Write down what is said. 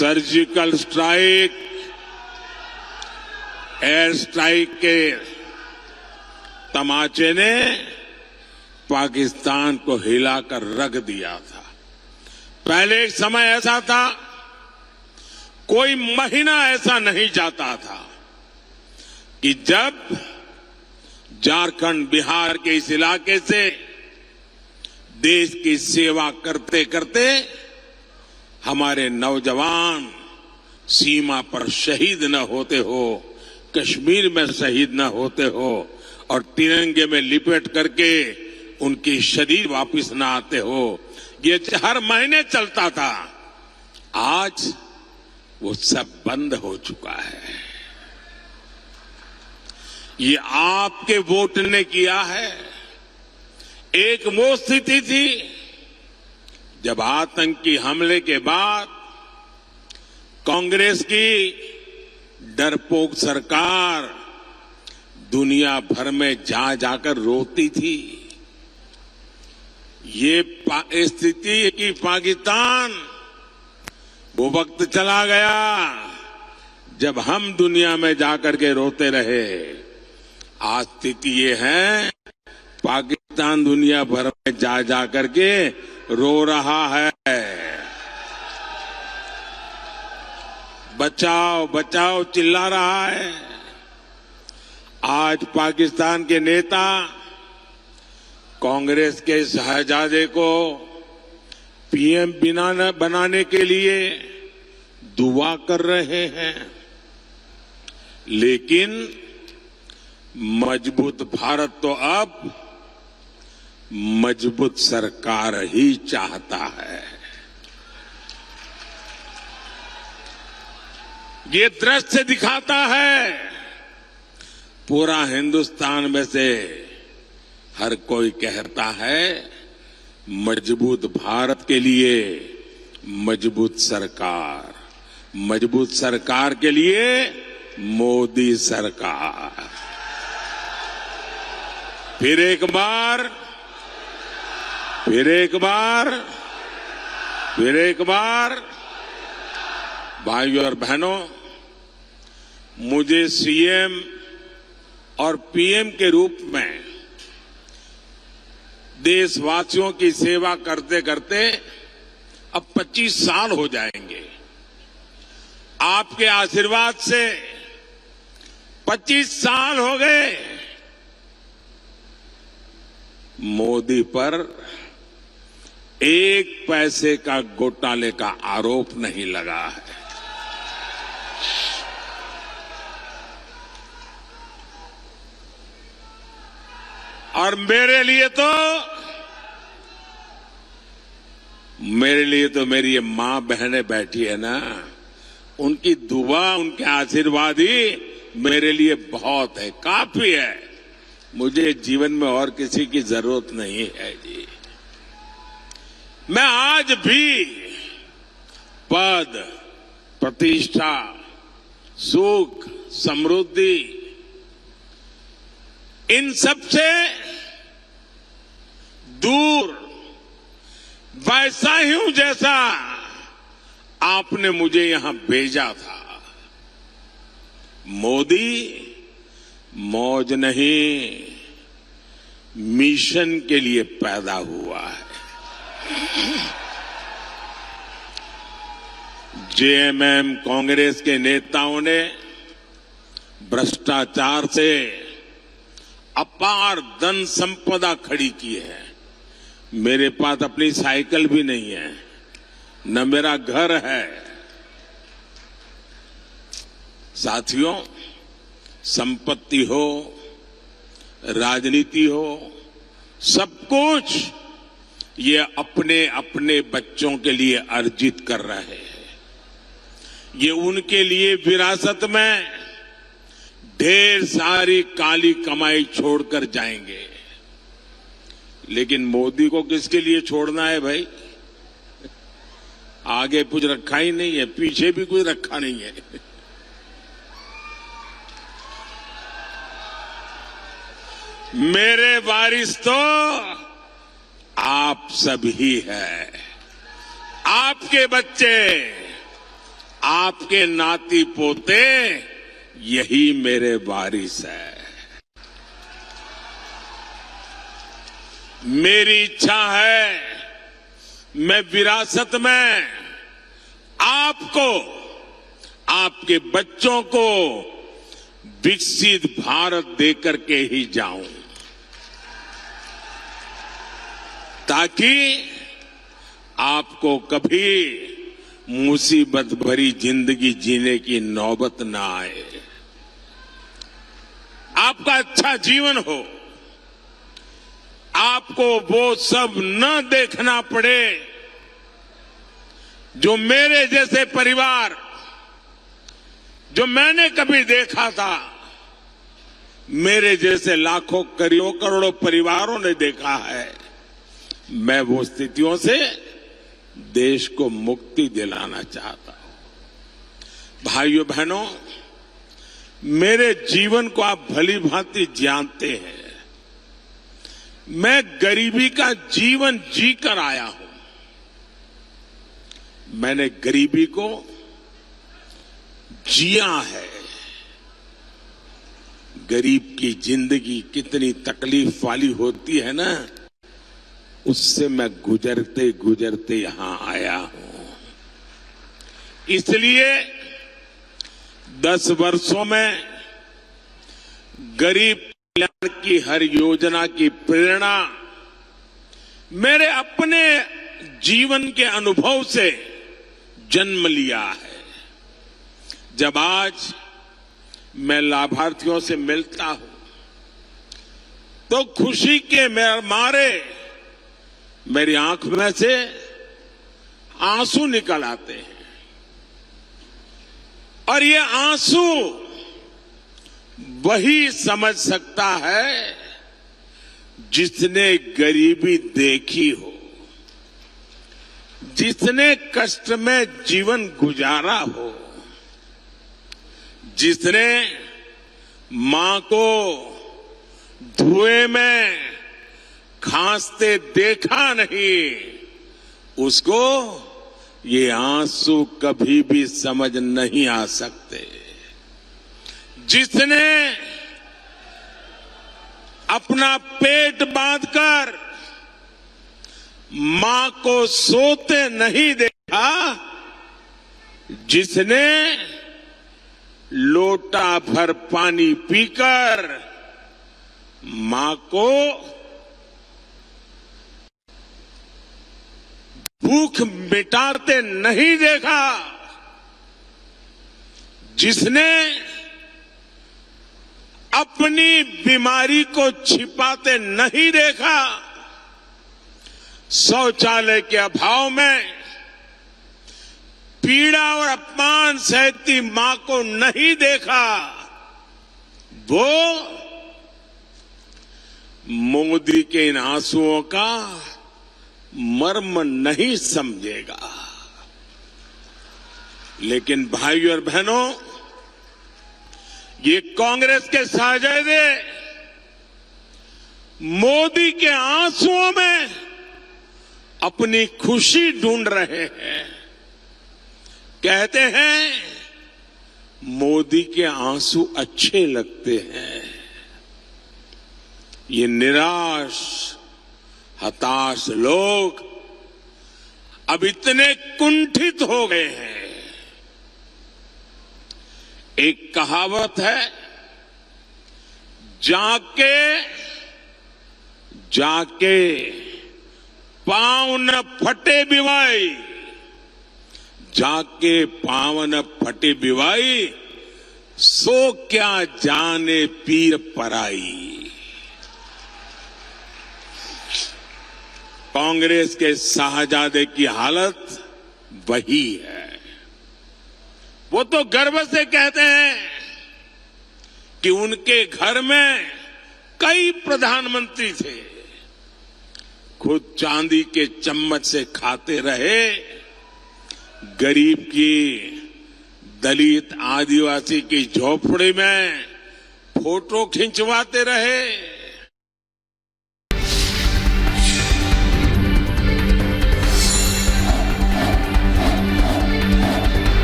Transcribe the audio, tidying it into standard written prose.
Surgical strike, air strike के तमाचे ने पाकिस्तान को हिलाकर रख दिया था। पहले एक समय ऐसा था, कोई महीना ऐसा नहीं जाता था कि जब झारखंड, बिहार के इस इलाके से देश की सेवा करते करते हमारे नौजवान सीमा पर शहीद न होते हो, कश्मीर में शहीद न होते हो और तिरंगे में लिपेट करके उनकी शरीर वापस न आते हो। ये हर महीने चलता था। आज वो सब बंद हो चुका है। ये आपके वोट ने किया है। एक वो स्थिति थी जब आतंकी हमले के बाद कांग्रेस की डरपोक सरकार दुनिया भर में जा जाकर रोती थी। ये स्थिति कि पाकिस्तान वो वक्त चला गया जब हम दुनिया में जाकर के रोते रहे। आज स्थिति ये है, पाकिस्तान दुनिया भर में जा जाकर के रो रहा है। बचाओ बचाओ चिल्ला रहा है। आज पाकिस्तान के नेता कांग्रेस के शहजादे को पीएम बनाने के लिए दुआ कर रहे हैं, लेकिन मजबूत भारत तो अब मजबूत सरकार ही चाहता है। ये दृश्य दिखाता है, पूरा हिंदुस्तान में से हर कोई कहता है मजबूत भारत के लिए मजबूत सरकार, मजबूत सरकार के लिए मोदी सरकार। फिर एक बार भाइयों और बहनों, मुझे सीएम और पीएम के रूप में देशवासियों की सेवा करते करते अब 25 साल हो जाएंगे। आपके आशीर्वाद से 25 साल हो गए। मोदी पर एक पैसे का घोटाले का आरोप नहीं लगा है। और मेरे लिए तो मेरी ये मां बहनें बैठी है ना, उनकी दुआ, उनके आशीर्वाद ही मेरे लिए बहुत है, काफी है। मुझे जीवन में और किसी की जरूरत नहीं है जी। मैं आज भी पद, प्रतिष्ठा, सुख, समृद्धि, इन सब से दूर वैसा ही हूं जैसा आपने मुझे यहां भेजा था। मोदी मौज नहीं, मिशन के लिए पैदा हुआ है। जेएमएम कांग्रेस के नेताओं ने भ्रष्टाचार से अपार धन संपदा खड़ी की है। मेरे पास अपनी साइकिल भी नहीं है, न मेरा घर है। साथियों, संपत्ति हो, राजनीति हो, सब कुछ ये अपने अपने बच्चों के लिए अर्जित कर रहे हैं। ये उनके लिए विरासत में ढेर सारी काली कमाई छोड़कर जाएंगे। लेकिन मोदी को किसके लिए छोड़ना है भाई? आगे कुछ रखा ही नहीं है, पीछे भी कुछ रखा नहीं है। मेरे वारिस तो आप सभी है, आपके बच्चे, आपके नाती पोते यही मेरे वारिस है। मेरी इच्छा है मैं विरासत में आपको, आपके बच्चों को विकसित भारत देकर के ही जाऊं, ताकि आपको कभी मुसीबत भरी जिंदगी जीने की नौबत ना आए, आपका अच्छा जीवन हो, आपको वो सब न देखना पड़े जो मेरे जैसे परिवार, जो मैंने कभी देखा था, मेरे जैसे लाखों करोड़ों परिवारों ने देखा है। मैं वो स्थितियों से देश को मुक्ति दिलाना चाहता हूं। भाइयों बहनों, मेरे जीवन को आप भली भांति जानते हैं। मैं गरीबी का जीवन जीकर आया हूं। मैंने गरीबी को जिया है। गरीब की जिंदगी कितनी तकलीफ वाली होती है ना, उससे मैं गुजरते गुजरते यहां आया हूं। इसलिए 10 वर्षों में गरीब कल्याण की हर योजना की प्रेरणा मेरे अपने जीवन के अनुभव से जन्म लिया है। जब आज मैं लाभार्थियों से मिलता हूं तो खुशी के मारे मेरी आंख में से आंसू निकल आते हैं, और ये आंसू वही समझ सकता है जिसने गरीबी देखी हो, जिसने कष्ट में जीवन गुजारा हो, जिसने मां को धुएं में खांसते देखा नहीं, उसको ये आंसू कभी भी समझ नहीं आ सकते। जिसने अपना पेट बांधकर मां को सोते नहीं देखा, जिसने लोटा भर पानी पीकर मां को भूख मिटाते नहीं देखा, जिसने अपनी बीमारी को छिपाते नहीं देखा, शौचालय के अभाव में पीड़ा और अपमान सहती मां को नहीं देखा, वो मोदी के इन आंसुओं का मर्म नहीं समझेगा। लेकिन भाइयों और बहनों, ये कांग्रेस के साजिदे मोदी के आंसुओं में अपनी खुशी ढूंढ रहे हैं। कहते हैं मोदी के आंसू अच्छे लगते हैं। ये निराश हताश लोग अब इतने कुंठित हो गए हैं। एक कहावत है, जाके जाके पांव न फटे बिवाई, जाके पांव न फटे बिवाई, सो क्या जाने पीर पराई। कांग्रेस के शाहजादे की हालत वही है। वो तो गर्व से कहते हैं कि उनके घर में कई प्रधानमंत्री थे, खुद चांदी के चम्मच से खाते रहे, गरीब की, दलित आदिवासी की झोपड़ी में फोटो खिंचवाते रहे,